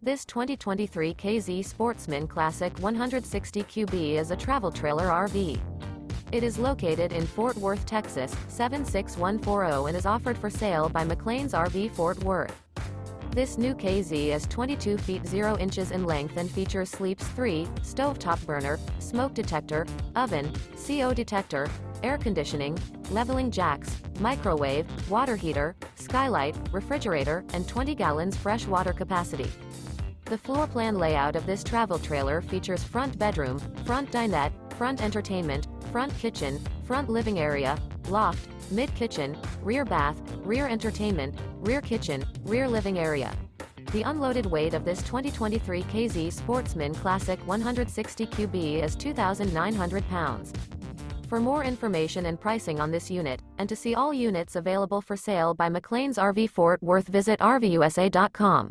This 2023 KZ Sportsman Classic 160 QB is a travel trailer RV. It is located in Fort Worth, Texas, 76140 and is offered for sale by McLain's RV Fort Worth. This new KZ is 22 feet 0 inches in length and features Sleeps 3, stovetop burner, smoke detector, oven, CO detector, air conditioning, leveling jacks, microwave, water heater, skylight, refrigerator, and 20 gallons fresh water capacity. The floor plan layout of this travel trailer features front bedroom, front dinette, front entertainment, front kitchen, front living area, loft, mid-kitchen, rear bath, rear entertainment, rear kitchen, rear living area. The unloaded weight of this 2023 KZ Sportsman Classic 160 QB is 2,900 pounds. For more information and pricing on this unit, and to see all units available for sale by McLain's RV Fort Worth, visit RVUSA.com.